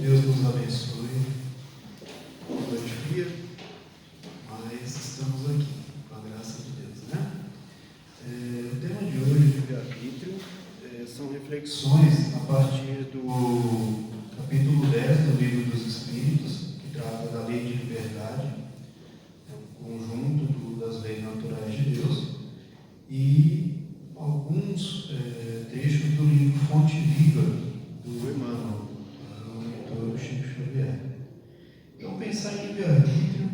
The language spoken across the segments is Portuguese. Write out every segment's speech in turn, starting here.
Deus nos abençoe. Noite fria, mas estamos aqui, com a graça de Deus, né? O tema de hoje, livre-arbítrio, são reflexões a partir do capítulo 10 do Livro dos Espíritos, que trata da lei de liberdade, um conjunto das leis naturais de Deus, e alguns trechos do livro Fonte Viva, do Emmanuel, o leitor Chico Xavier. Então, pensar em livre-arbítrio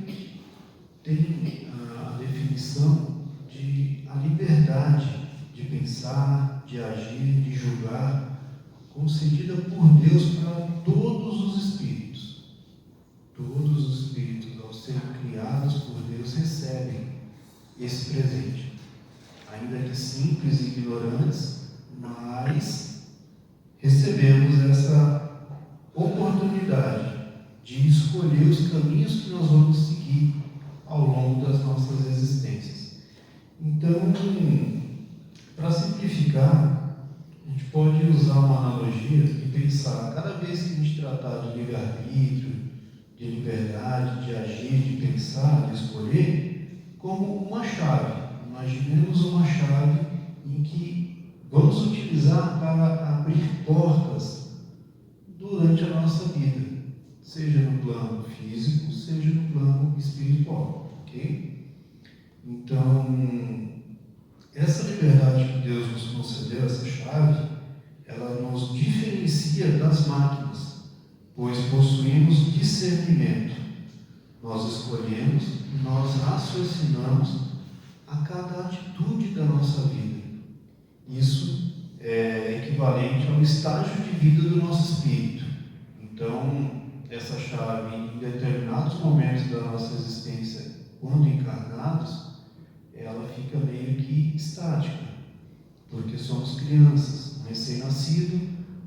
tem a definição de a liberdade de pensar, de agir, de julgar, concedida por Deus para todos os espíritos. Todos os espíritos, ao serem criados por Deus, recebem esse presente. Ainda que simples e ignorantes, mas recebemos essa oportunidade de escolher os caminhos que nós vamos seguir ao longo das nossas existências. Então, para simplificar, a gente pode usar uma analogia e pensar, cada vez que a gente tratar de livre-arbítrio, de liberdade, de agir, de pensar, de escolher, como uma chave. Imaginemos uma chave em que vamos utilizar para abrir portas durante a nossa vida, seja no plano físico, seja no plano espiritual, ok? Então, essa liberdade que Deus nos concedeu, essa chave, ela nos diferencia das máquinas, pois possuímos discernimento. Nós escolhemos, nós raciocinamos a cada atitude da nossa vida. Isso é equivalente ao estágio de vida do nosso espírito. Então, essa chave, em determinados momentos da nossa existência, quando encarnados, ela fica meio que estática, porque somos crianças. Um recém-nascido,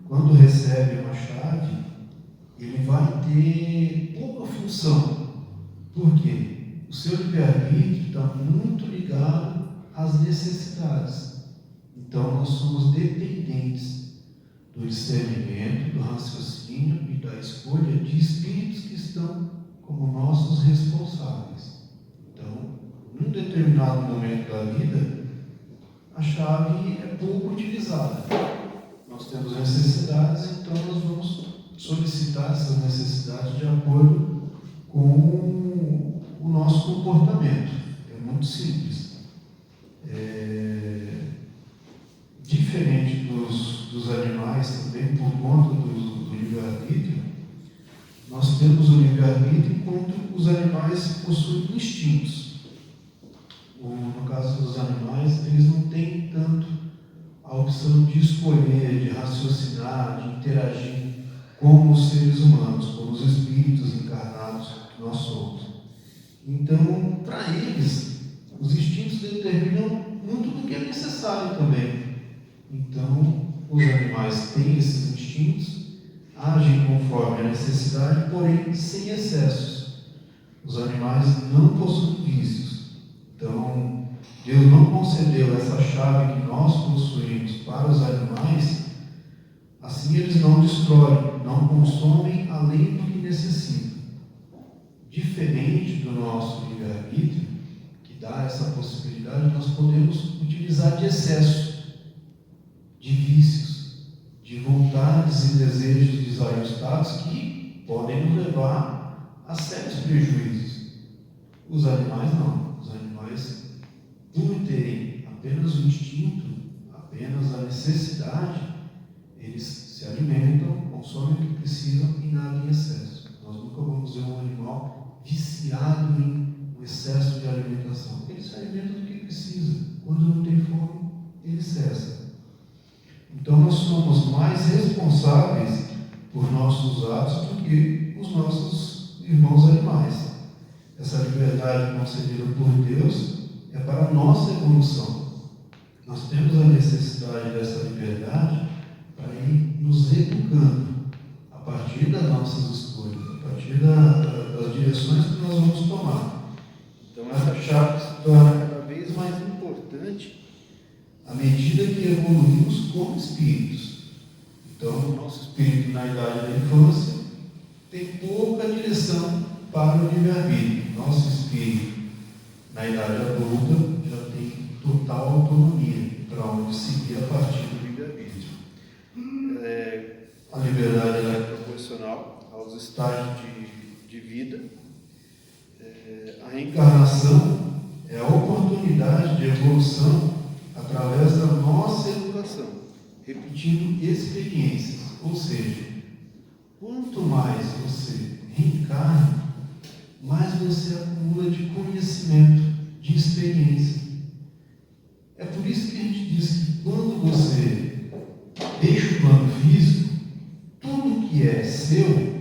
quando recebe uma chave, ele vai ter pouca função. Por quê? O seu livre-arbítrio está muito ligado às necessidades. Então, nós somos dependentes do discernimento, do raciocínio e da escolha de espíritos que estão como nossos responsáveis. Então, num determinado momento da vida, a chave é pouco utilizada. Nós temos necessidades, então nós vamos solicitar essas necessidades de acordo com o nosso comportamento. É muito simples. Diferente dos animais também, por conta do livre-arbítrio, nós temos o livre-arbítrio enquanto os animais possuem instintos. No caso dos animais, eles não têm tanto a opção de escolher, de raciocinar, de interagir como os seres humanos, como os espíritos encarnados que nós somos. Então, para eles, os instintos determinam muito do que é necessário também. Então, os animais têm esses instintos, agem conforme a necessidade, porém sem excessos. Os animais não possuem vícios. Então, Deus não concedeu essa chave que nós possuímos para os animais, assim eles não destroem, não consomem além do que necessitam. Diferente do nosso livre-arbítrio, que dá essa possibilidade, nós podemos utilizar de excesso, de vícios, de vontades e desejos desajustados que podem nos levar a sérios prejuízos. Os animais não. Os animais, por terem apenas o instinto, apenas a necessidade, eles se alimentam, consomem o que precisam e nada em excesso. Nós nunca vamos ver um animal viciado em um excesso de alimentação. Ele se alimenta do que precisa. Quando não tem fome, ele cessa. Então, nós somos mais responsáveis por nossos atos do que os nossos irmãos animais. Essa liberdade concedida por Deus é para a nossa evolução. Nós temos a necessidade dessa liberdade para ir nos educando a partir das nossas escolhas, a partir das direções que nós vamos tomar. Então, essa chave se torna cada vez mais importante à medida que evoluímos como espíritos. Então, o nosso espírito na idade da infância, tem pouca direção para o livre-arbítrio. Nosso espírito, na idade adulta, já tem total autonomia para onde seguir a partir do livre-arbítrio. A liberdade ela é proporcional aos estágios de vida. A reencarnação é a oportunidade de evolução através da nossa educação, repetindo experiências. Ou seja, quanto mais você reencarna, mais você acumula de conhecimento, de experiência. É por isso que a gente diz que quando você deixa o plano físico, tudo que é seu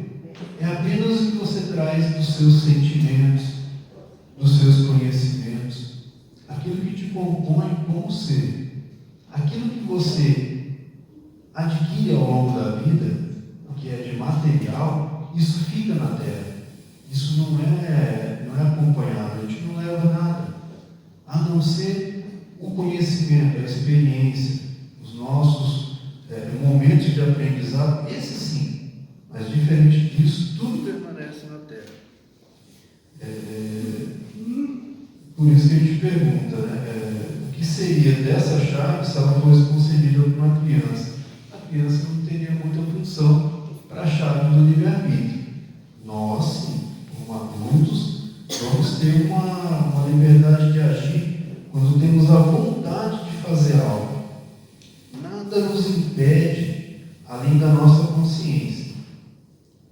é apenas o que você traz dos seus sentimentos, dos seus conhecimentos, aquilo que te compõe como ser, aquilo que você adquire ao longo da vida, o que é de material, isso fica na Terra. Isso não é acompanhado, a gente não leva nada, a não ser o conhecimento, a experiência, os nossos momentos de aprendizado, esse sim, mas diferente disso, tudo permanece na Terra. Por isso que a gente pergunta, o que seria dessa chave se ela fosse concedida para uma criança? A criança não teria muita função para a chave do livre-arbítrio. Nós, sim, como adultos, vamos ter uma liberdade de agir quando temos a vontade de fazer algo. Nada nos impede, além da nossa consciência.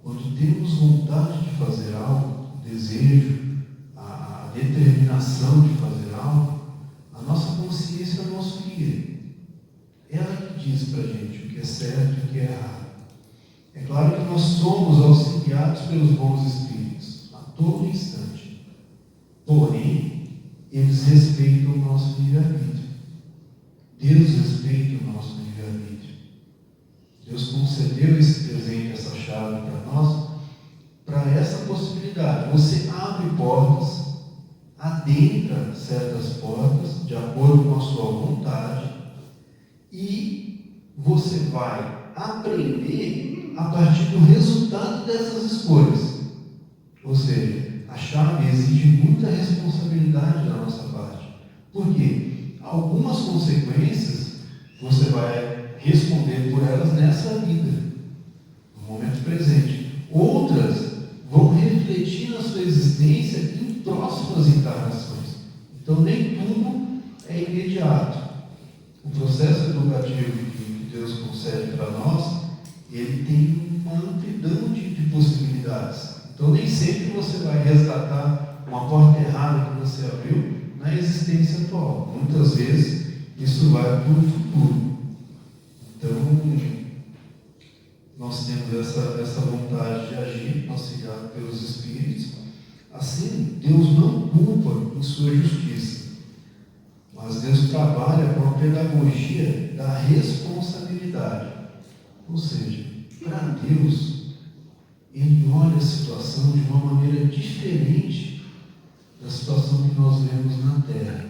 Quando temos vontade de fazer algo, o desejo, a determinação de fazer algo, a nossa consciência é o nosso guia. Ela que diz para a gente o que é certo e o que é errado. É claro que nós somos auxiliados pelos bons espíritos a todo instante. Porém, eles respeitam o nosso livre-arbítrio. Deus respeita o nosso livre-arbítrio. Deus concedeu esse presente, essa chave para nós, para essa possibilidade. Você abre portas, adentra certas portas, de acordo com a sua vontade, e você vai aprender a partir do resultado dessas escolhas. Ou seja, a chave exige muita responsabilidade da nossa parte. Por quê? Algumas consequências você vai responder por elas nessa vida, no momento presente. Outras vão refletir na sua existência em próximas encarnações. Então, nem tudo é imediato. O processo educativo que Deus concede para nós, ele tem uma amplidão de possibilidades. Então, nem sempre você vai resgatar uma porta errada que você abriu na existência atual. Muitas vezes, isso vai para o futuro. Então, nós temos essa vontade de agir, auxiliado pelos Espíritos. Assim, Deus não culpa em sua justiça, mas Deus trabalha com a pedagogia da responsabilidade. Ou seja, para Deus, Ele olha a situação de uma maneira diferente da situação que nós vemos na Terra.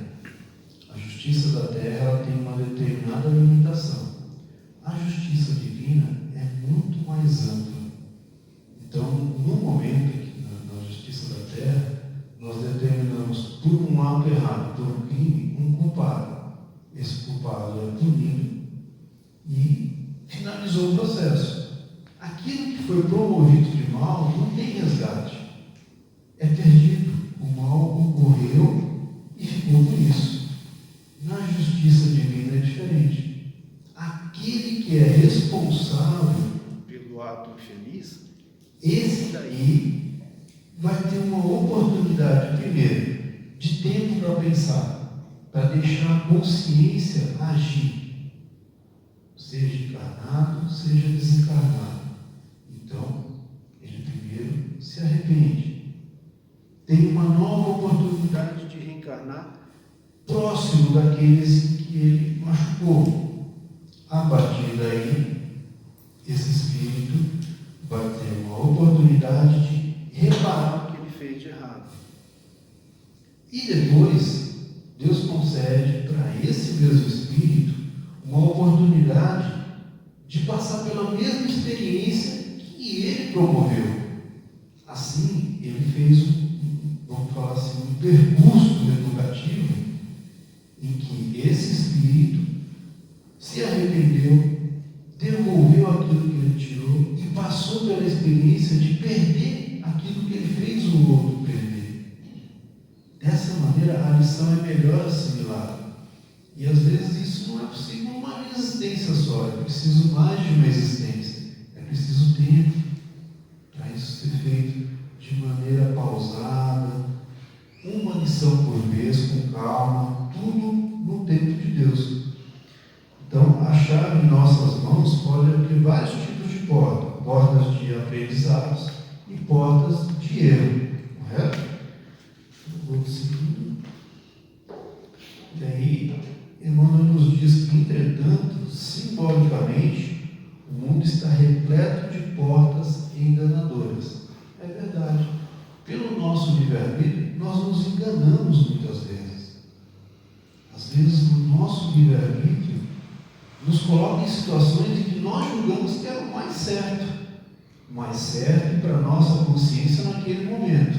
A justiça da Terra ela tem uma determinada limitação. A justiça divina é muito mais ampla. Então, no momento na justiça da Terra, nós determinamos por um ato errado, por um crime, um culpado. Esse culpado é punido e finalizou o processo. Aquilo que foi promovido de mal não tem resgate. É perdido. O mal ocorreu e ficou por isso. Na justiça divina é diferente. Aquele que é responsável pelo ato infeliz, esse daí vai ter uma oportunidade, primeiro, de tempo para pensar, para deixar a consciência agir, seja encarnado, seja desencarnado. Então, ele primeiro se arrepende. Tem uma nova oportunidade de reencarnar próximo daqueles em que ele machucou. A partir daí, esse espírito vai ter uma oportunidade de reparar o que ele fez de errado. E depois, Deus concede para esse mesmo espírito uma oportunidade de passar pela mesma experiência que ele promoveu. Assim, ele fez vamos falar assim, um percurso educativo em que esse espírito se arrependeu, devolveu aquilo que ele tirou e passou pela experiência de perder aquilo que ele fez o outro perder. Dessa maneira, a lição é melhor assimilada. E às vezes isso não é possível uma existência só, é preciso mais de uma existência, é preciso tempo para isso ser feito de maneira pausada, uma lição por vez, com calma, tudo no tempo de Deus. Então, a chave em nossas mãos pode abrir vários tipos de portas, portas de aprendizados e portas de erro, correto? Vou seguindo. E aí, Emmanuel nos diz que, entretanto, simbolicamente, o mundo está repleto de portas enganadoras. É verdade. Pelo nosso livre-arbítrio, nós nos enganamos muitas vezes. Às vezes, o nosso livre-arbítrio nos coloca em situações em que nós julgamos que era o mais certo para a nossa consciência naquele momento.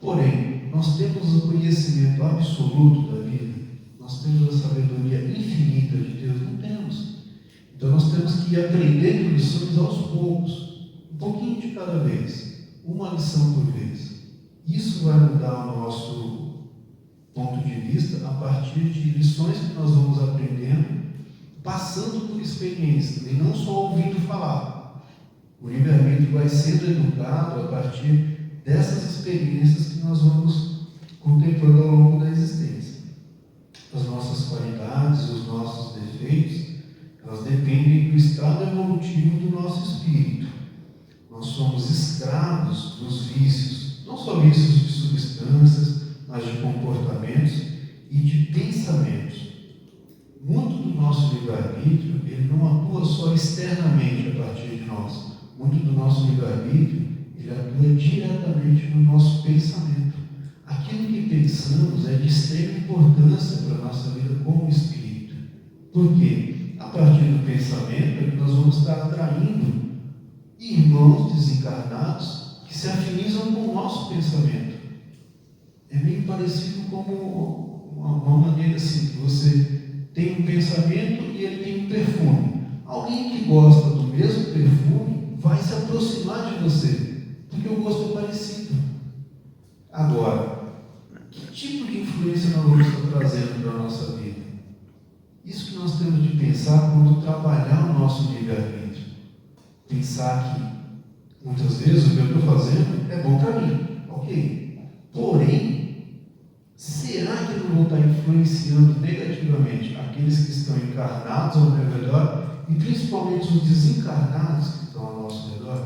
Porém, nós temos o conhecimento absoluto da vida, nós temos a sabedoria infinita de Deus, não temos. Então nós temos que ir aprendendo lições aos poucos, um pouquinho de cada vez, uma lição por vez. Isso vai mudar o nosso ponto de vista a partir de lições que nós vamos aprendendo, passando por experiência, e não só ouvindo falar. O livre-arbítrio vai sendo educado a partir dessas experiências que nós vamos contemplando ao longo da existência. As nossas qualidades, os nossos defeitos, elas dependem do estado evolutivo do nosso espírito. Nós somos escravos dos vícios, não só vícios de substâncias, mas de comportamentos e de pensamentos. Muito do nosso livre-arbítrio, ele não atua só externamente a partir de nós. Muito do nosso livre-arbítrio, ele atua diretamente no nosso pensamento. Aquilo que pensamos é de extrema importância para a nossa vida como espírito. Por quê? A partir do pensamento é que nós vamos estar atraindo irmãos desencarnados que se afinizam com o nosso pensamento. É meio parecido como uma maneira assim, que você tem um pensamento e ele tem um perfume. Alguém que gosta do mesmo perfume vai se aproximar de você, porque o gosto é parecido. Agora, que tipo de influência nós vamos estar trazendo para a nossa vida? Isso que nós temos de pensar quando trabalhar o nosso livre-arbítrio. Pensar que, muitas vezes, o que eu estou fazendo é bom para mim, ok? Porém, será que eu não vou estar influenciando negativamente aqueles que estão encarnados ao meu redor e principalmente os desencarnados que estão ao nosso redor?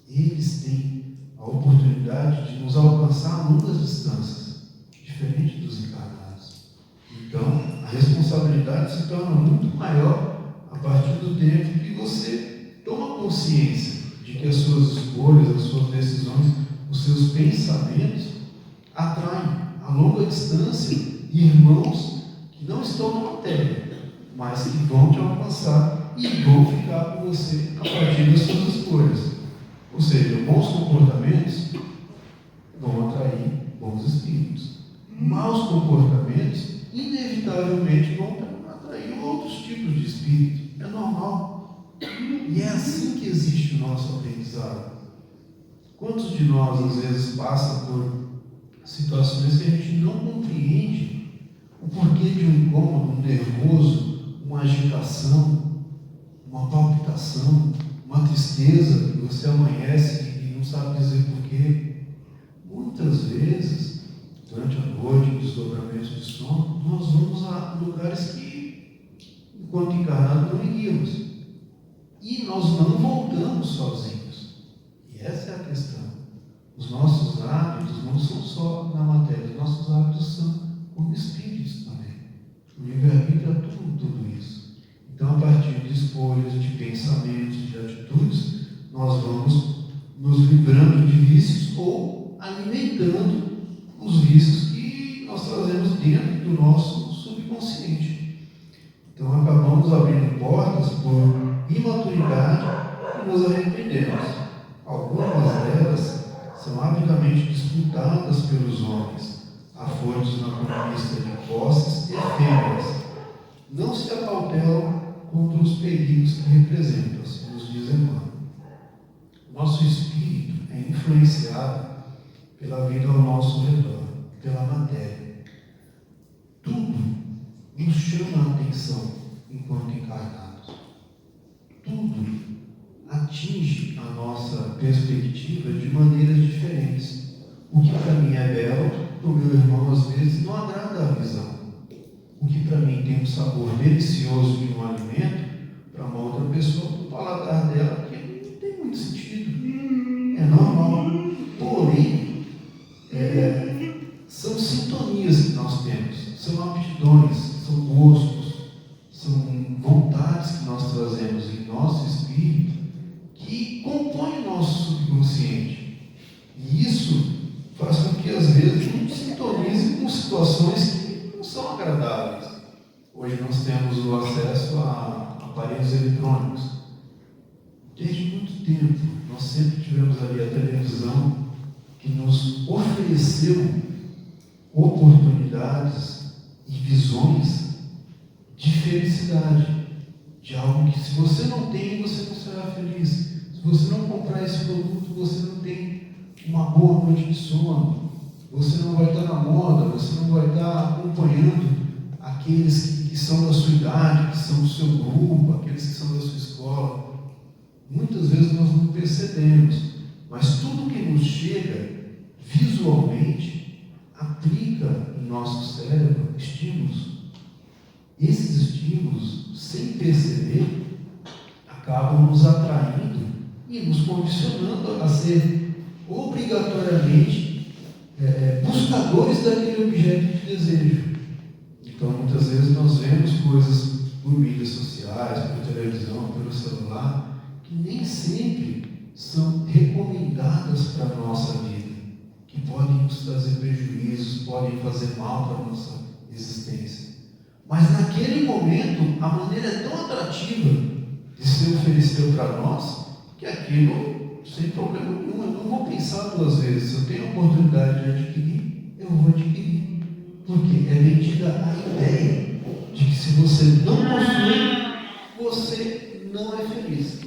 Eles têm a oportunidade de nos alcançar a longas distâncias, diferente dos encarnados. Então, a responsabilidade se torna muito maior a partir do tempo que você toma consciência de que as suas escolhas, as suas decisões, os seus pensamentos atraem a longa distância irmãos que não estão na matéria, mas que vão te alcançar e vão ficar com você a partir das suas escolhas. Ou seja, bons comportamentos vão atrair bons espíritos. Maus comportamentos, inevitavelmente, vão atrair outros tipos de espírito. É normal. E é assim que existe o nosso aprendizado. Quantos de nós, às vezes, passam por situações que a gente não compreende o porquê de um incômodo, um nervoso, uma agitação, uma palpitação, uma tristeza, que você amanhece e não sabe dizer porquê. Muitas vezes, durante a noite, em desdobramentos de sono, nós vamos a lugares que, enquanto encarnados, não iríamos. E nós não voltamos sozinhos. E essa é a questão. Os nossos hábitos não são só na matéria, os nossos hábitos são como espíritos também. O livre-arbítrio é tudo isso. Então, a partir de escolhas, de pensamentos, de atitudes, nós vamos nos livrando de vícios ou alimentando os vícios que nós trazemos dentro do nosso subconsciente. Então, acabamos abrindo portas por imaturidade e nos arrependemos. Algumas delas são avidamente disputadas pelos homens, afoitos na conquista de posses efêmeras. Não se acautelam contra os perigos que representam, assim nos diz Emmanuel. Nosso espírito é influenciado pela vida ao nosso redor, pela matéria. Tudo nos chama a atenção enquanto encarnados. Tudo atinge a nossa perspectiva de maneiras diferentes. O que para mim é belo, para o meu irmão às vezes não agrada a visão. O que para mim tem um sabor delicioso de um alimento, para uma outra pessoa, para o paladar dela, que não tem muito sentido. É normal. Porém, são sintonias que nós temos, são aptidões, são gostos, são vontades que nós trazemos em nosso espírito que compõem o nosso subconsciente. E isso faz com que às vezes a gente sintonize com situações que não são agradáveis. Hoje nós temos o acesso a aparelhos eletrônicos. Desde muito tempo nós sempre tivemos ali a televisão que nos ofereceu oportunidades e visões de felicidade, de algo que se você não tem, você não será feliz. Se você não comprar esse produto, você não tem uma boa noite de sono, você não vai estar na moda, você não vai estar acompanhando aqueles que são da sua idade, que são do seu grupo, aqueles que são da sua escola. Muitas vezes nós não percebemos, mas tudo que nos chega visualmente aplica em nosso cérebro estímulos. Esses estímulos, sem perceber, acabam nos atraindo e nos condicionando a ser obrigatoriamente buscadores daquele objeto de desejo. Então, muitas vezes nós vemos coisas por mídias sociais, por televisão, pelo celular, que nem sempre são recomendadas para a nossa vida, que podem nos trazer prejuízos, podem fazer mal para a nossa existência. Mas naquele momento, a maneira é tão atrativa de se oferecer para nós, que aquilo, sem problema nenhum, eu não vou pensar duas vezes. Se eu tenho a oportunidade de adquirir, eu vou adquirir. Porque é vendida a ideia de que se você não possui, você não é feliz.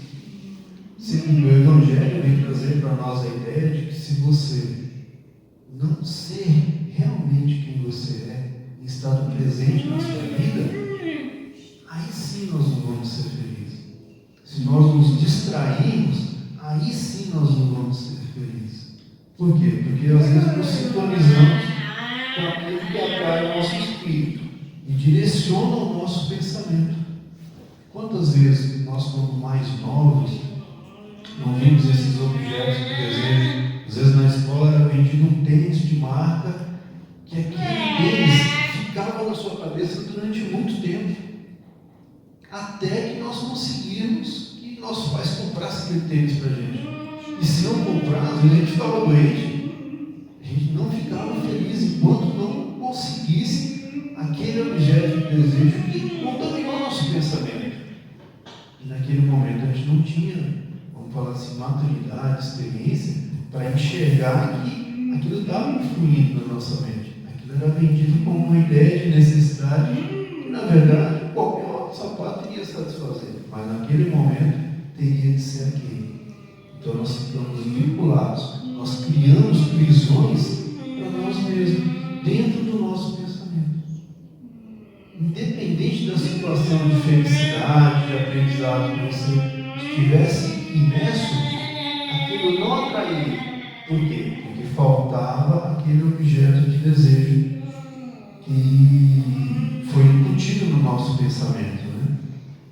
Segundo o Evangelho, vem trazer para nós a ideia de que se você não ser realmente quem você é, em estado presente na sua vida, aí sim nós não vamos ser felizes. Se nós nos distrairmos, aí sim nós não vamos ser felizes. Por quê? Porque às vezes nos sintonizamos com aquilo que atrai o nosso espírito e direciona o nosso pensamento. Quantas vezes nós, quando mais novos, não vimos esses objetos de desejo? Às vezes na escola era vendido um tênis de marca, que aquele tênis ficava na sua cabeça durante muito tempo, até que nós conseguirmos que nossos pais comprassem aquele tênis para a gente. E se não comprassem, a gente ficava doente, a gente não ficava feliz enquanto não conseguisse aquele objeto de desejo que contaminou nosso pensamento. E naquele momento a gente não tinha, vamos falar assim, maturidade, experiência, para enxergar que aquilo estava influindo na nossa mente. Aquilo era vendido como uma ideia de necessidade que, na verdade, qualquer outro sapato iria satisfazer. Mas naquele momento teria de ser aquele. Então nós ficamos vinculados, nós criamos prisões para nós mesmos, dentro do nosso pensamento. Independente da situação de felicidade, de aprendizado que você estivesse imerso, aquilo não atrairia. Por quê? Porque faltava aquele objeto de desejo que foi incutido no nosso pensamento, né?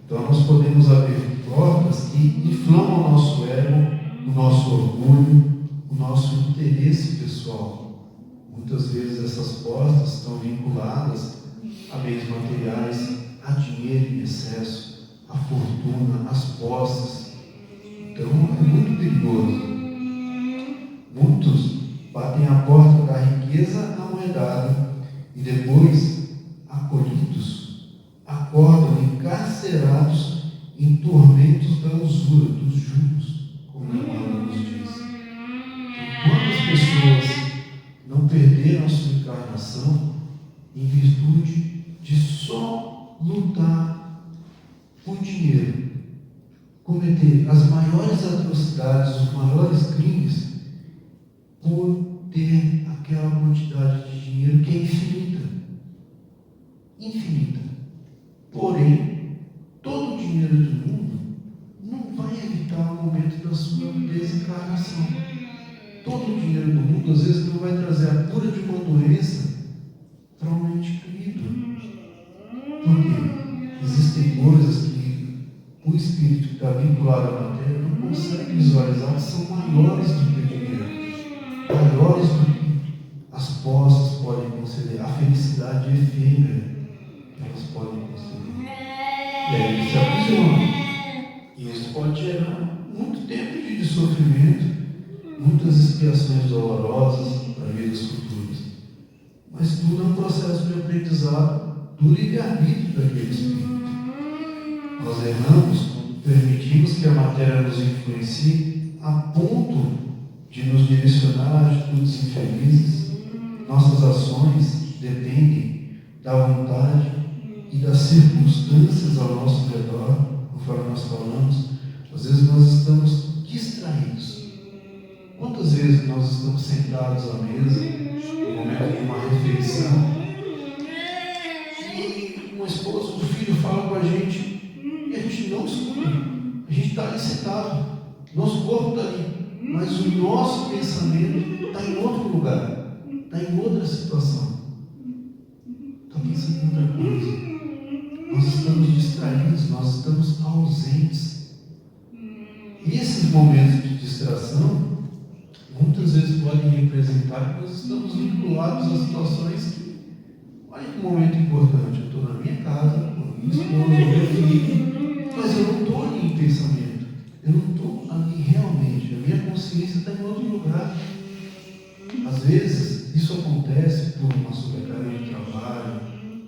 Então nós podemos abrir portas que inflamam o nosso ego, o nosso orgulho, o nosso interesse pessoal. Muitas vezes essas portas estão vinculadas a bens materiais, a dinheiro em excesso, a fortuna, as posses. Então é muito perigoso. Muitos batem a porta da riqueza amoedada e depois, acolhidos, acordam encarcerados em tormentos da usura, dos juros, como Emmanuel nos diz. Então, quantas encarnação em virtude de só lutar por dinheiro, cometer as maiores atrocidades, os maiores crimes, por ter aquela quantidade de dinheiro que é infinita. Infinita. Porém, todo o dinheiro do mundo não vai evitar o momento da sua desencarnação. Todo o dinheiro do mundo, às vezes, não vai trazer a cura de uma doença para um ente querido. Por quê? Existem coisas que o espírito que está vinculado à matéria não consegue visualizar, que são maiores do que o dinheiro, maiores do que as posses podem conceder, a felicidade efêmera que elas podem conceder. E aí ele se aprisiona. E isso pode gerar muito tempo de sofrimento, muitas expiações dolorosas para vidas futuras. Mas tudo é um processo de aprendizado do livre-arbítrio daquele espírito. Nós erramos quando permitimos que a matéria nos influencie a ponto de nos direcionar a atitudes infelizes. Nossas ações dependem da vontade e das circunstâncias ao nosso redor, conforme nós falamos. Às vezes nós estamos distraídos. Quantas vezes nós estamos sentados à mesa, no momento de uma refeição, e uma esposa, um filho fala com a gente, e a gente não escuta. A gente está ali sentado, nosso corpo está ali, mas o nosso pensamento está em outro lugar, está em outra situação, está pensando em outra coisa. Nós estamos distraídos, nós estamos ausentes. E esses momentos de distração muitas vezes podem representar que nós estamos vinculados a situações que, olha que momento importante, eu estou na minha casa, com a minha esposa, meu filho, mas eu não estou ali em pensamento, eu não estou ali realmente, a minha consciência está em outro lugar. Às vezes isso acontece por uma sobrecarga de trabalho,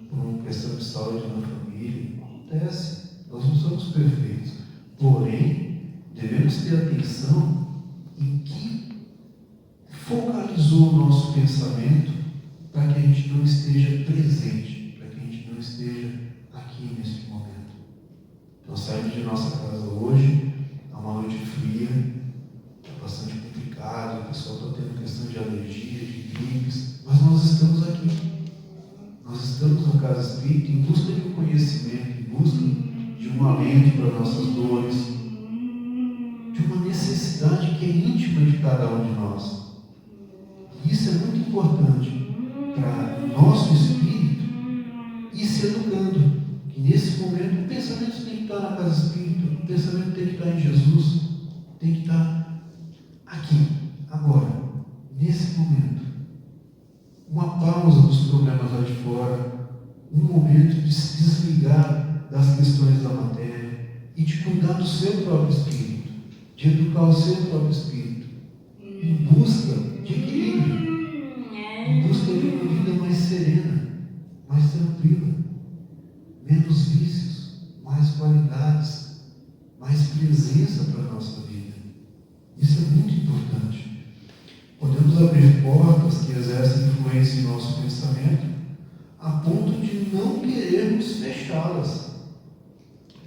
por uma questão de saúde na família, acontece, nós não somos perfeitos, porém devemos ter atenção em que focalizou o nosso pensamento para que a gente não esteja presente, para que a gente não esteja aqui nesse momento. Então saímos de nossa casa hoje, é uma noite fria, é bastante complicado, o pessoal está tendo questão de alergia, de gripes, mas nós estamos aqui. Nós estamos na casa espírita em busca de um conhecimento, em busca de um alento para nossas dores, de uma necessidade que é íntima de cada um de nós. Isso é muito importante para o nosso espírito ir se educando. Que nesse momento o pensamento tem que estar na casa espírita, o pensamento tem que estar em Jesus, tem que estar aqui, agora, nesse momento. Uma pausa dos problemas lá de fora, um momento de se desligar das questões da matéria e de cuidar do seu próprio espírito, de educar o seu próprio espírito, em busca de equilíbrio, em busca de uma vida mais serena, mais tranquila, menos vícios, mais qualidades, mais presença para a nossa vida. Isso é muito importante. Podemos abrir portas que exercem influência em nosso pensamento a ponto de não querermos fechá-las.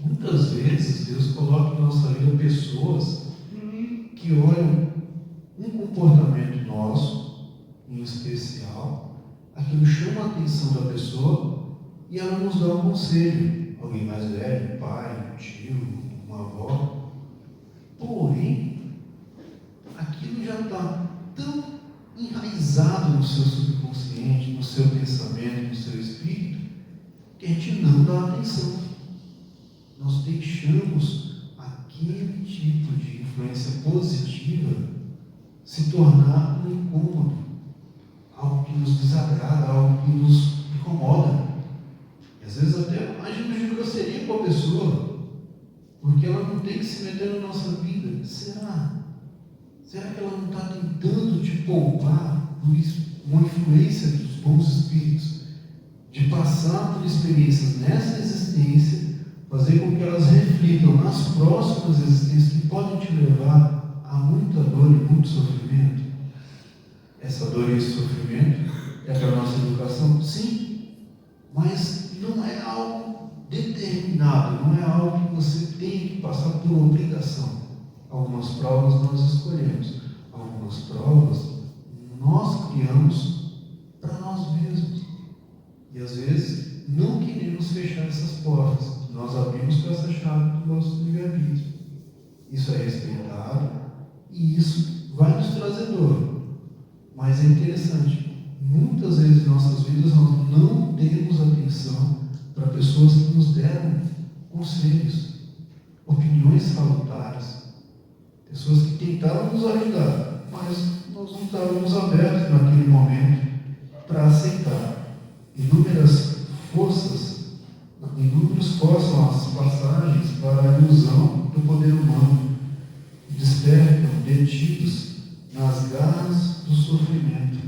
Muitas vezes Deus coloca em nossa vida pessoas que olham um comportamento nosso, em especial, aquilo chama a atenção da pessoa e ela nos dá um conselho. Alguém mais velho, um pai, um tio, uma avó. Porém, aquilo já está tão enraizado no seu subconsciente, no seu pensamento, no seu espírito, que a gente não dá atenção. Nós deixamos aquele tipo de influência positiva se tornar um incômodo, algo que nos desagrada, algo que nos incomoda. E às vezes até agimos de grosseria com a pessoa, porque ela não tem que se meter na nossa vida. Será? Será que ela não está tentando te poupar por isso, uma influência dos bons espíritos, de passar por experiências nessa existência, fazer com que elas reflitam nas próximas existências que podem te levar a muita dor e muito sofrimento? Essa dor e esse sofrimento daquela nossa educação? Sim, mas não é algo determinado, não é algo que você tem que passar por obrigação. Algumas provas nós escolhemos, algumas provas nós criamos para nós mesmos. E às vezes não queremos fechar essas portas, nós abrimos com essa chave do nosso livre-arbítrio. Isso é respeitado e isso vai nos trazer dor. Mas é interessante, muitas vezes em nossas vidas nós não demos atenção para pessoas que nos deram conselhos, opiniões salutares, pessoas que tentaram nos ajudar, mas nós não estávamos abertos naquele momento para aceitar. Inúmeras forças são as passagens para a ilusão do poder humano, despertam detidos nas garras do sofrimento.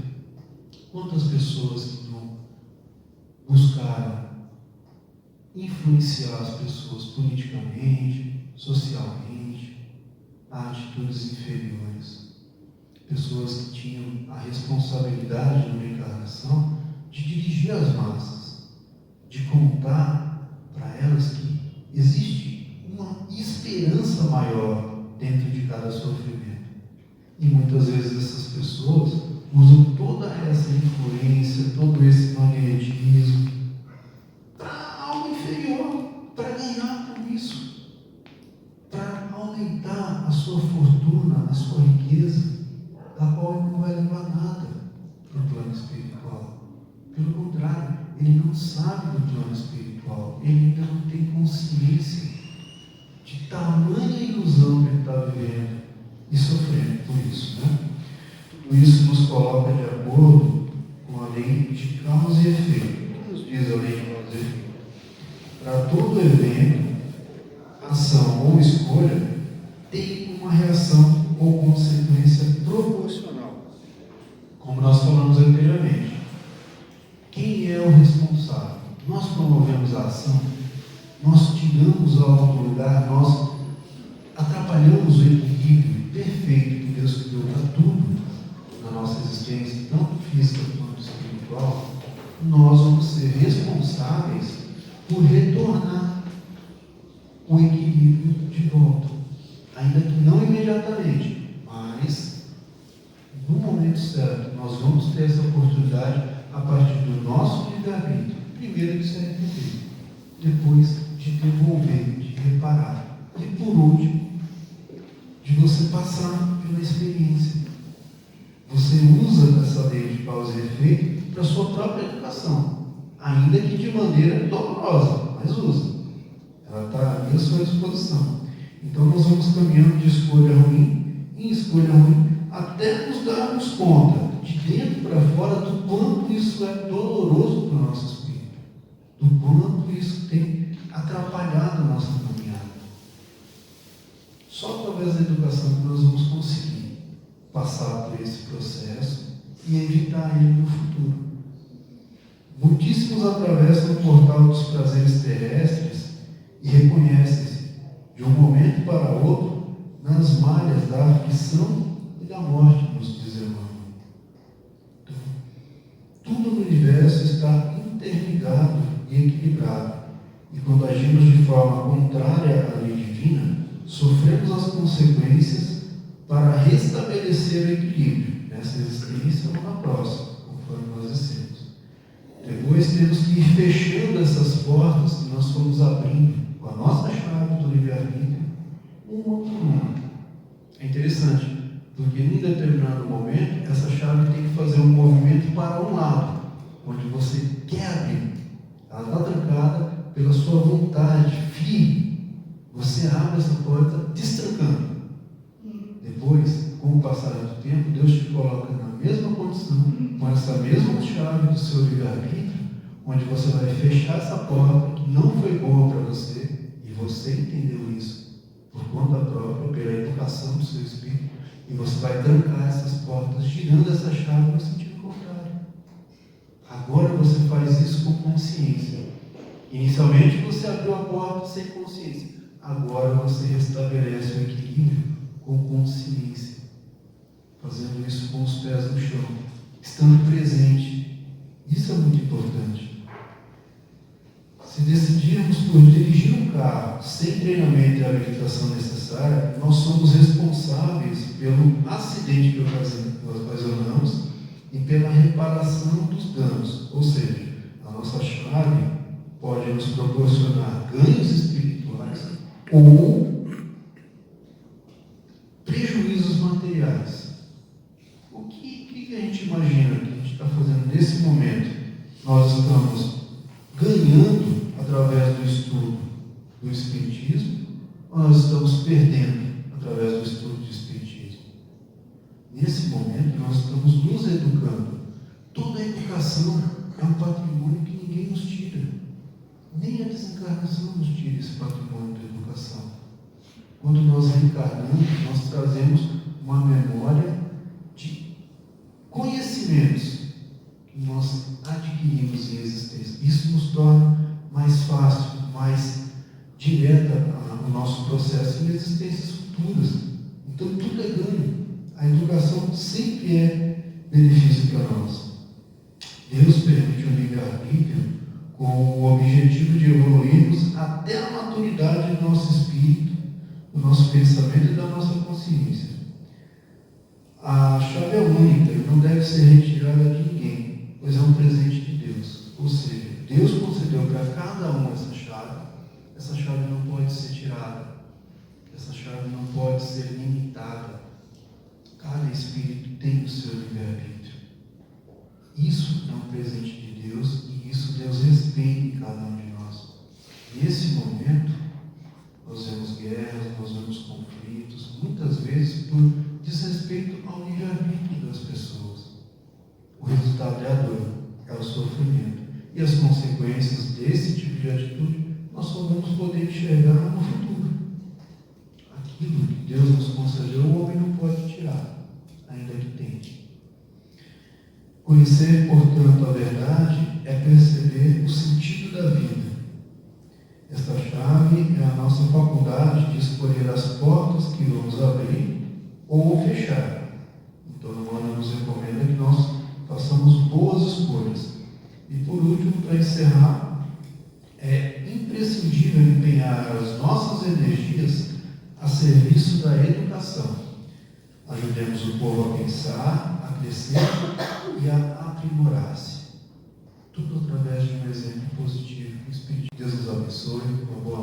Quantas pessoas que não buscaram influenciar as pessoas politicamente, socialmente, a atitudes inferiores. Pessoas que tinham a responsabilidade numa encarnação de dirigir as massas, de contar para elas que existe uma esperança maior dentro de cada sofrimento. E muitas vezes essas pessoas usam toda essa influência, todo esse magnetismo para algo inferior, para ganhar com isso, para aumentar a sua fortuna, a sua riqueza, da qual ele não vai levar nada para o plano espiritual. Pelo contrário, ele não sabe do plano espiritual, ele ainda não tem consciência de tamanha ilusão que ele está vivendo e sofrendo por isso, né? Tudo isso nos coloca de acordo com a lei de causa e efeito. O que nos diz a lei de causa e efeito? Para todo evento, ação ou escolha, tem uma reação ou consequência proporcional. Como nós falamos anteriormente, quem é o responsável? Nós promovemos a ação, nós tiramos algo do lugar, nós atrapalhamos o equilíbrio perfeito que Deus criou para tudo na nossa existência, tanto física quanto espiritual. Nós vamos ser responsáveis por retornar o equilíbrio de volta, ainda que não imediatamente, mas no momento certo nós vamos ter essa oportunidade a partir do nosso livre-arbítrio, primeiro de se arrepender, depois de devolver, de reparar, e por último, de você passar pela experiência. Você usa essa lei de causa e efeito para a sua própria educação, ainda que de maneira dolorosa, mas usa. Ela está ali à sua disposição. Então nós vamos caminhando de escolha ruim em escolha ruim, até nos darmos conta, de dentro para fora, do quanto isso é doloroso para o nosso espírito, do quanto isso tem atrapalhado a nossa caminhada. Só através da educação que nós vamos conseguir passar por esse processo e evitar ele no futuro. Muitíssimos atravessam o portal dos prazeres terrestres e reconhecem-se, de um momento para outro, nas malhas da aflição e da morte, nos diz Emmanuel. Então, tudo no universo está interligado e equilibrado. E quando agimos de forma contrária à lei divina, sofremos as consequências para restabelecer o equilíbrio nessa existência ou na próxima, conforme nós dissemos. Depois temos que ir fechando essas portas que nós fomos abrindo com a nossa chave do livre-arbítrio, uma por uma. É interessante, porque em determinado momento, essa chave tem que fazer um movimento para um lado, onde você quer abrir. Ela está trancada pela sua vontade firme. Você abre essa porta destrancando. Depois, com o passar do tempo, Deus te coloca na mesma condição, com essa mesma chave do seu livre-arbítrio, onde você vai fechar essa porta que não foi boa para você, e você entendeu isso por conta própria, pela educação do seu espírito, e você vai trancar essas portas, girando essa chave no sentido contrário. Agora você faz isso com consciência. Inicialmente você abriu a porta sem consciência. Agora você restabelece o equilíbrio com consciência, fazendo isso com os pés no chão, estando presente Isso é muito importante. Se decidirmos por dirigir um carro sem treinamento e habilitação necessária, nós somos responsáveis pelo acidente que ocasionamos e pela reparação dos danos. Ou seja, a nossa chave pode nos proporcionar ganhos espirituais ou prejuízos materiais. O que a gente imagina que a gente está fazendo nesse momento? Nós estamos ganhando através do estudo do Espiritismo, ou nós estamos perdendo através do estudo do Espiritismo? Nesse momento, nós estamos nos educando. Toda a educação é um patrimônio que ninguém nos tira. Nem a desencarnação nos tira esse patrimônio da educação. Quando nós reencarnamos, nós trazemos uma memória de conhecimentos que nós adquirimos em existência. Isso nos torna mais fácil, mais direta o nosso processo em existências futuras. Então tudo é ganho. A educação sempre é benefício para nós. Deus permite o livre-arbítrio com o objetivo de evoluirmos até a maturidade do nosso espírito, do nosso pensamento e da nossa consciência. A chave é única e não deve ser retirada de ninguém, pois é um presente de Deus. Ou seja, Deus concedeu para cada um essa chave. Essa chave não pode ser tirada. Essa chave não pode ser limitada. Cada espírito tem o seu livre-arbítrio. Isso é um presente de Deus e isso Deus respeita em cada um de nós. Nesse momento, nós vemos guerras, nós vemos conflitos, muitas vezes por desrespeito ao livre-arbítrio das pessoas. O resultado é a dor, é o sofrimento. E as consequências desse tipo de atitude nós só vamos poder enxergar no futuro. Aquilo que Deus nos concedeu, o homem não pode tirar, ainda que tente. Conhecer, portanto, a verdade é perceber o sentido da vida. Esta chave é a nossa faculdade de escolher as portas que vamos abrir ou fechar. Então, Emmanuel nos recomenda que nós façamos boas escolhas. E por último, para encerrar, é imprescindível empenhar as nossas energias a serviço da educação. Ajudemos o povo a pensar, a crescer e a aprimorar-se. Tudo através de um exemplo positivo. O Espírito de Deus nos abençoe. Uma boa